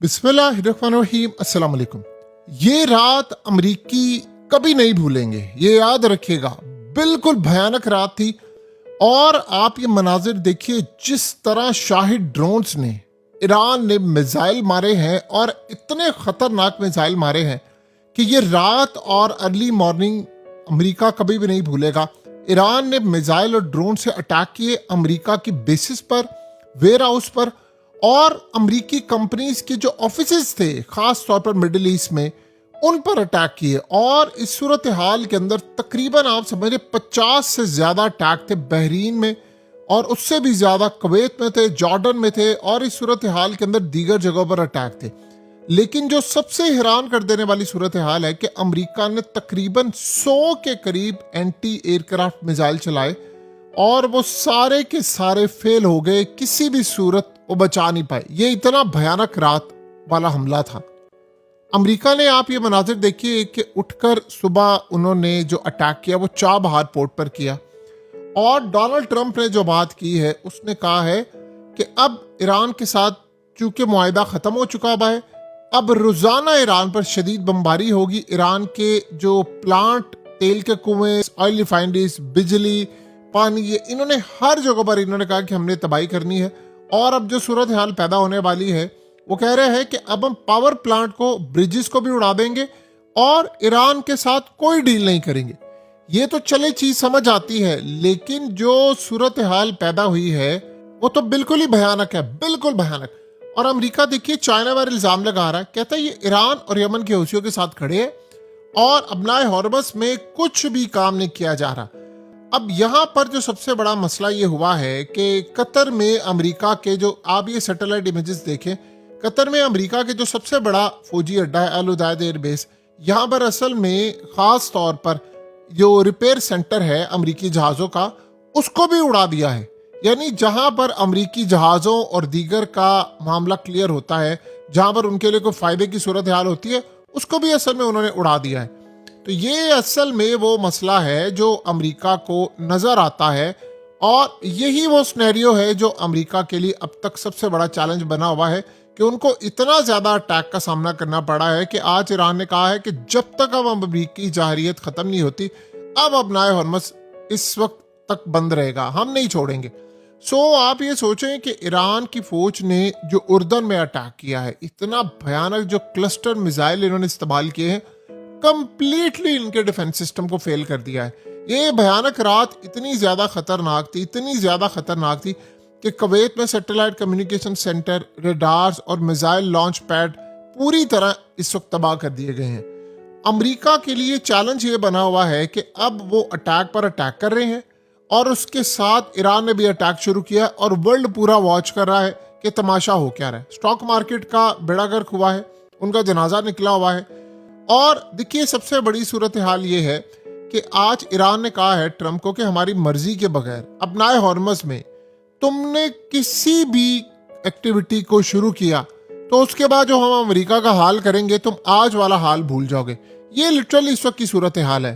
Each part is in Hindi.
बिस्मिल्लाहिर्रहमानिर्रहीम। अस्सलाम वालेकुम। ये रात अमरीकी कभी नहीं भूलेंगे, ये याद रखिएगा। बिल्कुल भयानक रात थी। और आप ये मनाजिर देखिए, जिस तरह शाहिद ड्रोन्स ने ईरान ने मिसाइल मारे हैं, और इतने खतरनाक मिसाइल मारे हैं कि ये रात और अर्ली मॉर्निंग अमेरिका कभी भी नहीं भूलेगा। ईरान ने मिसाइल और ड्रोन से अटैक किए अमेरिका की बेसिस पर, वेयर हाउस पर, और अमेरिकी कंपनीज के जो ऑफिसेज थे खास तौर पर मिडिल ईस्ट में, उन पर अटैक किए। और इस सूरत हाल के अंदर तकरीबन आप समझे 50 से ज्यादा अटैक थे बहरीन में, और उससे भी ज्यादा कुवैत में थे, जॉर्डन में थे, और इस सूरत हाल के अंदर दीगर जगहों पर अटैक थे। लेकिन जो सबसे हैरान कर देने वाली सूरत हाल है कि अमेरिका ने तकरीबन 100 के करीब एंटी एयरक्राफ्ट मिसाइल चलाए, और वो सारे के सारे फेल हो गए। किसी भी सूरत वो बचा नहीं पाए। ये इतना भयानक रात वाला हमला था। अमेरिका ने, आप ये मनाजिर देखिए कि उठकर सुबह उन्होंने जो अटैक किया वो चाबहार पोर्ट पर किया। और डोनाल्ड ट्रंप ने जो बात की है, उसने कहा है कि अब ईरान के साथ चूंकि मुआहिदा खत्म हो चुका है, अब रोजाना ईरान पर शदीद बमबारी होगी। ईरान के जो प्लांट, तेल के कुएं, ऑयल रिफाइनरीज, बिजली, पानी, ये इन्होंने हर जगह पर इन्होंने कहा कि हमने तबाही करनी है। और अब जो सूरत हाल पैदा होने वाली है, वो कह रहे हैं कि अब हम पावर प्लांट को, ब्रिजेस को भी उड़ा देंगे और ईरान के साथ कोई डील नहीं करेंगे। ये तो चले चीज समझ आती है, लेकिन जो सूरत हाल पैदा हुई है वो तो बिल्कुल ही भयानक है, बिल्कुल भयानक। और अमेरिका देखिए चाइना पर इल्जाम लगा रहा है, कहता है ये ईरान और यमन के हौसियों के साथ खड़े हैं और अपनाए हॉर्मस में कुछ भी काम नहीं किया जा रहा। अब यहाँ पर जो सबसे बड़ा मसला ये हुआ है कि कतर में अमेरिका के जो, आप ये सैटेलाइट इमेजेस देखें, कतर में अमेरिका के जो सबसे बड़ा फौजी अड्डा है अल उदैद एयरबेस, यहाँ पर असल में खास तौर पर जो रिपेयर सेंटर है अमेरिकी जहाज़ों का, उसको भी उड़ा दिया है। यानी जहाँ पर अमेरिकी जहाज़ों और दीगर का मामला क्लियर होता है, जहाँ पर उनके लिए कोई फायदे की सूरत हाल होती है, उसको भी असल में उन्होंने उड़ा दिया है। तो ये असल में वो मसला है जो अमेरिका को नजर आता है, और यही वो सिनेरियो है जो अमेरिका के लिए अब तक सबसे बड़ा चैलेंज बना हुआ है कि उनको इतना ज्यादा अटैक का सामना करना पड़ा है कि आज ईरान ने कहा है कि जब तक अब अमेरिकी जाहिरियत खत्म नहीं होती, अब अपनाए हॉर्मस इस वक्त तक बंद रहेगा, हम नहीं छोड़ेंगे। आप ये सोचें कि ईरान की फौज ने जो उर्दन में अटैक किया है, इतना भयानक जो क्लस्टर मिसाइल इन्होंने इस्तेमाल किए हैं, कंप्लीटली इनके डिफेंस सिस्टम को फेल कर दिया है। ये भयानक रात इतनी ज्यादा खतरनाक थी, इतनी ज्यादा खतरनाक थी कि कुवैत में सैटेलाइट कम्युनिकेशन सेंटर, रडार्स और मिसाइल लॉन्च पैड पूरी तरह इस वक्त तबाह कर दिए गए हैं। अमेरिका के लिए चैलेंज ये बना हुआ है कि अब वो अटैक पर अटैक कर रहे हैं, और उसके साथ ईरान ने भी अटैक शुरू किया, और वर्ल्ड पूरा वॉच कर रहा है कि तमाशा हो क्या रहा है। स्टॉक मार्केट का बेड़ा गर्क हुआ है, उनका जनाजा निकला हुआ है। और देखिए सबसे बड़ी सूरत हाल ये है कि आज ईरान ने कहा है ट्रंप को कि हमारी मर्जी के बगैर अपनाए हॉर्मस में तुमने किसी भी एक्टिविटी को शुरू किया तो उसके बाद जो हम अमेरिका का हाल करेंगे, तुम आज वाला हाल भूल जाओगे। ये लिटरली इस वक्त की सूरत हाल है।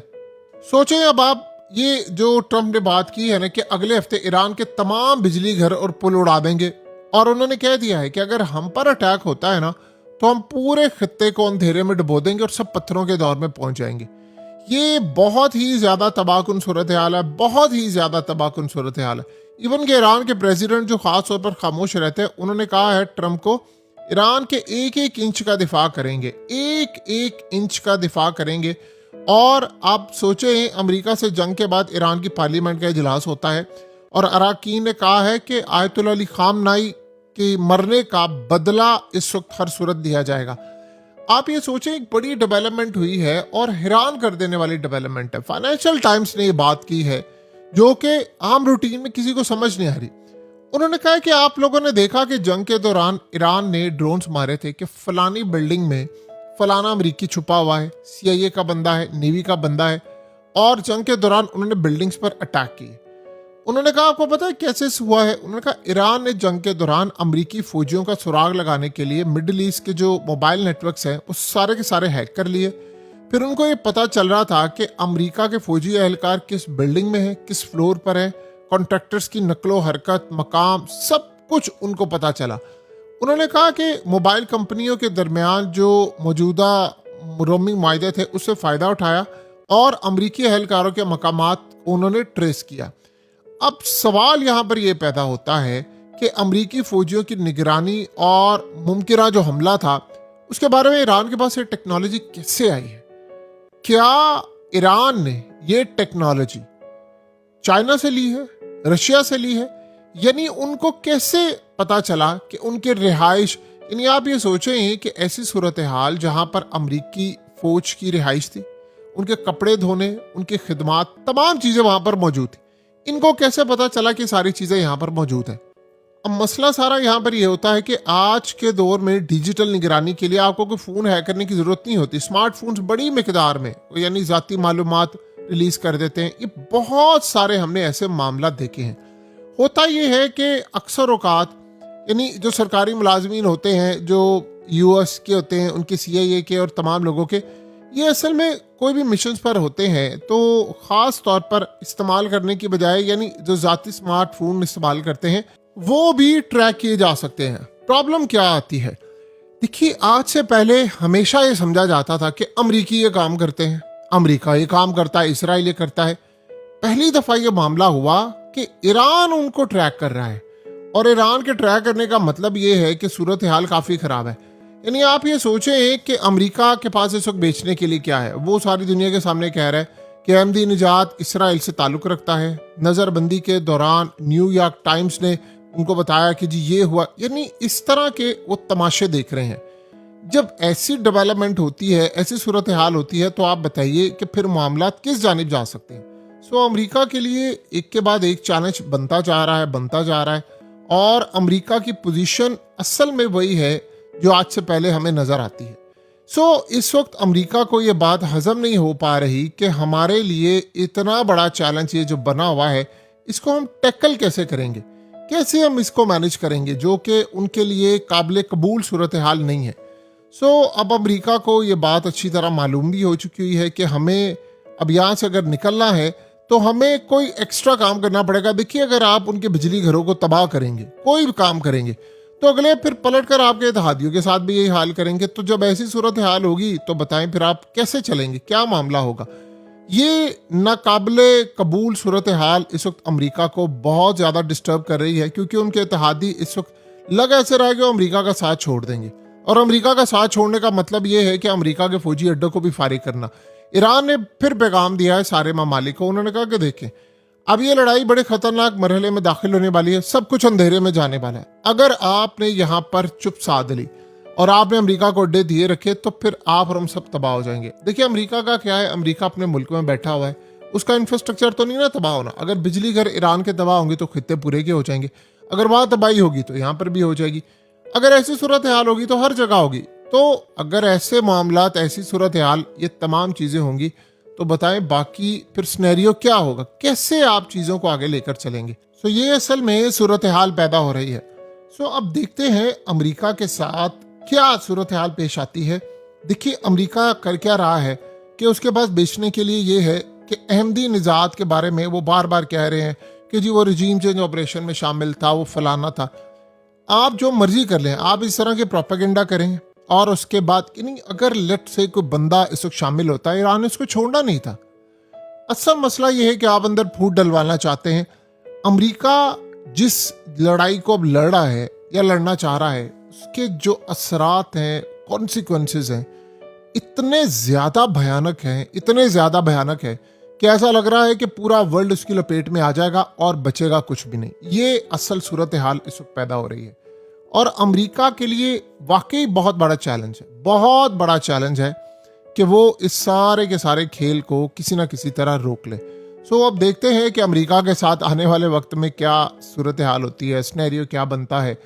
सोचें अब आप, ये जो ट्रंप ने बात की है ना कि अगले हफ्ते ईरान के तमाम बिजली घर और पुल उड़ा देंगे, और उन्होंने कह दिया है कि अगर हम पर अटैक होता है ना, तो हम पूरे खित्ते को अंधेरे में डुबो देंगे और सब पत्थरों के दौर में पहुंच जाएंगे। ये बहुत ही ज्यादा तबाहकुन सूरत हाल है, बहुत ही ज्यादा तबाहकुन सूरत हाल है। इवन के ईरान के प्रेसिडेंट जो खास तौर पर खामोश रहते हैं, उन्होंने कहा है ट्रंप को, ईरान के एक एक इंच का दिफा करेंगे, एक एक इंच का दिफा करेंगे। और आप सोचें, अमेरिका से जंग के बाद ईरान की पार्लियामेंट का इजलास होता है, और अराकीन ने कहा है कि आयतुल्लाह अली खामनाई कि मरने का बदला इस वक्त हर सूरत दिया जाएगा। आप ये सोचें, एक बड़ी डेवलपमेंट हुई है और हैरान कर देने वाली डेवलपमेंट है। फाइनेंशियल टाइम्स ने ये बात की है जो कि आम रूटीन में किसी को समझ नहीं आ रही। उन्होंने कहा कि आप लोगों ने देखा कि जंग के दौरान ईरान ने ड्रोन्स मारे थे कि फलानी बिल्डिंग में फलाना अमरीकी छुपा हुआ है, CIA का बंदा है, नेवी का बंदा है, और जंग के दौरान उन्होंने बिल्डिंग्स पर अटैक किए। उन्होंने कहा आपको पता है कैसे हुआ है? उन्होंने कहा ईरान ने जंग के दौरान अमेरिकी फौजियों का सुराग लगाने के लिए मिडिल ईस्ट के जो मोबाइल नेटवर्क्स हैं, वो सारे के सारे हैक कर लिए। फिर उनको ये पता चल रहा था कि अमेरिका के फौजी एहलकार किस बिल्डिंग में है, किस फ्लोर पर है, कॉन्ट्रैक्टर्स की नकलो हरकत, मकाम, सब कुछ उनको पता चला। उन्होंने कहा कि मोबाइल कंपनियों के दरमियान जो मौजूदा रोमिंग माहदे थे उससे फ़ायदा उठाया और अमरीकी एहलकारों के मकामात को उन्होंने ट्रेस किया। अब सवाल यहाँ पर यह पैदा होता है कि अमरीकी फौजियों की निगरानी और मुमकिन जो हमला था उसके बारे में ईरान के पास ये टेक्नोलॉजी कैसे आई है? क्या ईरान ने ये टेक्नोलॉजी चाइना से ली है, रशिया से ली है? यानी उनको कैसे पता चला कि उनके रिहाइश, यानी आप ये सोचें कि ऐसी सूरत हाल जहां पर अमरीकी फौज की रिहाइश थी, उनके कपड़े धोने, उनकी खिदमात, तमाम चीजें वहां पर मौजूद थी। इनको कैसे पता चला कि सारी चीजें यहां पर मौजूद है? अब मसला सारा यहाँ पर यह होता है कि आज के दौर में डिजिटल निगरानी के लिए आपको कोई फ़ोन हैक करने की ज़रूरत नहीं होती। स्मार्टफोन्स बड़ी मिकदार में यानी ज़ाती मालूमात रिलीज़ कर देते हैं। ये बहुत सारे हमने ऐसे मामला देखे हैं। होता ये है कि अक्सर औकात यानी जो सरकारी मुलाजमीन होते हैं, जो यूएस के होते हैं, उनके CIA के और तमाम लोगों के, ये असल में कोई भी मिशन पर होते हैं तो ख़ास तौर पर इस्तेमाल करने की बजाय यानी जो ज़ाती स्मार्टफोन इस्तेमाल करते हैं वो भी ट्रैक किए जा सकते हैं। प्रॉब्लम क्या आती है? देखिए, आज से पहले हमेशा ये समझा जाता था कि अमरीकी ये काम करते हैं, अमरीका ये काम करता है, इसराइल ये करता है। पहली दफ़ा ये मामला हुआ कि ईरान उनको ट्रैक कर रहा है और ईरान के ट्रैक करने का मतलब ये है कि सूरत हाल काफ़ी ख़राब है। यानी आप ये सोचें कि अमरीका के पास इस वक्त बेचने के लिए क्या है। वो सारी दुनिया के सामने कह रहा है कि अहमदी निजात इसराइल से ताल्लुक़ रखता है। नज़रबंदी के दौरान न्यूयॉर्क टाइम्स ने उनको बताया कि जी ये हुआ। यानी इस तरह के वो तमाशे देख रहे हैं। जब ऐसी डेवलपमेंट होती है, ऐसी सूरत हाल होती है, तो आप बताइए कि फिर मामला किस जानिब जा सकते हैं। अमरीका के लिए एक के बाद एक चैलेंज बनता जा रहा है और अमरीका की पोजीशन असल में वही है जो आज से पहले हमें नज़र आती है। इस वक्त अमरीका को ये बात हजम नहीं हो पा रही कि हमारे लिए इतना बड़ा चैलेंज ये जो बना हुआ है, इसको हम टैकल कैसे करेंगे, कैसे हम इसको मैनेज करेंगे, जो कि उनके लिए काबिल कबूल सूरत हाल नहीं है। अब अमरीका को ये बात अच्छी तरह मालूम भी हो चुकी हुई है कि हमें अब यहाँ से अगर निकलना है तो हमें कोई एक्स्ट्रा काम करना पड़ेगा। देखिए, अगर आप उनके बिजली घरों को तबाह करेंगे, कोई भी काम करेंगे, तो अगले फिर पलट कर आपके इत्तेहादियों के साथ भी यही हाल करेंगे। तो जब ऐसी सूरत हाल होगी तो बताएं फिर आप कैसे चलेंगे, क्या मामला होगा? ये नाकाबिले कबूल सूरत हाल इस वक्त अमरीका को बहुत ज़्यादा डिस्टर्ब कर रही है, क्योंकि उनके इत्तेहादी इस वक्त लग ऐसे रहा है कि वो अमरीका का साथ छोड़ देंगे। और अमरीका का साथ छोड़ने का मतलब ये है कि अमरीका के फौजी अड्डों को भी फारिग करना। ईरान ने फिर पैगाम दिया है सारे ममालिक को। उन्होंने कहा कि देखें, अब ये लड़ाई बड़े खतरनाक मरहले में दाखिल होने वाली है, सब कुछ अंधेरे में जाने वाला है। अगर आपने यहाँ पर चुप साध ली और आपने अमेरिका को अड्डे दिए रखे तो फिर आप और हम सब तबाह हो जाएंगे। देखिए, अमेरिका का क्या है, अमेरिका अपने मुल्क में बैठा हुआ है, उसका इंफ्रास्ट्रक्चर तो नहीं ना तबाह होना। अगर बिजली घर ईरान के तबाह होंगे तो खित्ते पूरे के हो जाएंगे। अगर वहां तबाही होगी तो यहाँ पर भी हो जाएगी। अगर ऐसी सूरत हाल होगी तो हर जगह होगी। तो अगर ऐसे मामलात, ऐसी सूरत हाल, ये तमाम चीज़ें होंगी तो बताएं बाकी फिर सिनेरियो क्या होगा, कैसे आप चीज़ों को आगे लेकर चलेंगे। ये असल में सूरत हाल पैदा हो रही है। अब देखते हैं अमेरिका के साथ क्या सूरत हाल पेश आती है। देखिए, अमेरिका कर क्या रहा है कि उसके पास बेचने के लिए ये है कि अहमदी निजात के बारे में वो बार बार कह रहे हैं कि जी वो रजीम चेंज ऑपरेशन में शामिल था, वो फलाना था। आप जो मर्जी कर लें, आप इस तरह के प्रोपेगेंडा करें और उसके बाद कि नहीं, अगर लेट से कोई बंदा इस वक्त शामिल होता है, ईरान ने इसको छोड़ना नहीं था। असल मसला ये है कि आप अंदर फूट डलवाना चाहते हैं। अमेरिका जिस लड़ाई को अब लड़ रहा है या लड़ना चाह रहा है, उसके जो असरात हैं, कॉन्सिक्वेंसेस हैं, इतने ज़्यादा भयानक हैं, इतने ज़्यादा भयानक है कि ऐसा लग रहा है कि पूरा वर्ल्ड उसकी लपेट में आ जाएगा और बचेगा कुछ भी नहीं। ये असल सूरत हाल इस वक्त पैदा हो रही है और अमेरिका के लिए वाकई बहुत बड़ा चैलेंज है, बहुत बड़ा चैलेंज है कि वो इस सारे के सारे खेल को किसी ना किसी तरह रोक ले। अब देखते हैं कि अमेरिका के साथ आने वाले वक्त में क्या सूरत हाल होती है, सिनेरियो क्या बनता है।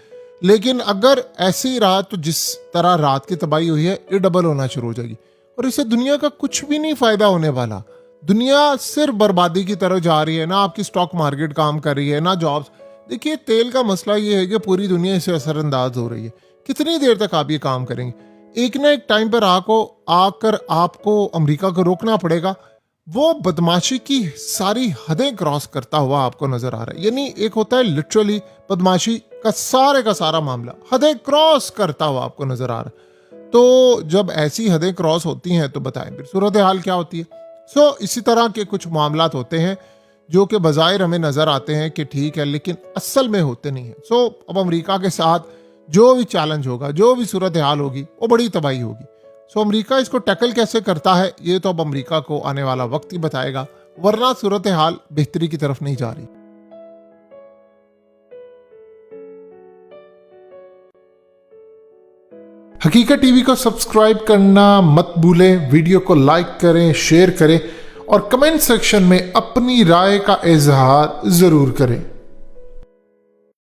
लेकिन अगर ऐसे ही रहा तो जिस तरह रात की तबाही हुई है, ये डबल होना शुरू हो जाएगी और इससे दुनिया का कुछ भी नहीं फायदा होने वाला। दुनिया सिर्फ बर्बादी की तरफ जा रही है। ना आपकी स्टॉक मार्केट काम कर रही है, ना जॉब्स। देखिए, तेल का मसला ये है कि पूरी दुनिया इससे असरअंदाज हो रही है। कितनी देर तक आप ये काम करेंगे? एक ना एक टाइम पर आकर आपको अमेरिका को रोकना पड़ेगा। वो बदमाशी की सारी हदें क्रॉस करता हुआ आपको नजर आ रहा है। यानी एक होता है लिटरली बदमाशी का सारा मामला हदें क्रॉस करता हुआ आपको नजर आ रहा है। तो जब ऐसी हदें क्रॉस होती हैं तो बताएं फिर सूरत हाल क्या होती है। सो इसी तरह के कुछ मामलात होते हैं जो कि बज़ाहिर हमें नजर आते हैं कि ठीक है, लेकिन असल में होते नहीं है। सो अब अमेरिका के साथ जो भी चैलेंज होगा, जो भी सूरत हाल होगी, वो बड़ी तबाही होगी। सो अमेरिका इसको टैकल कैसे करता है ये तो अब अमेरिका को आने वाला वक्त ही बताएगा, वरना सूरत हाल बेहतरी की तरफ नहीं जा रही। हकीकत टीवी को सब्सक्राइब करना मत भूलें, वीडियो को लाइक करें, शेयर करें और कमेंट सेक्शन में अपनी राय का इजहार जरूर करें।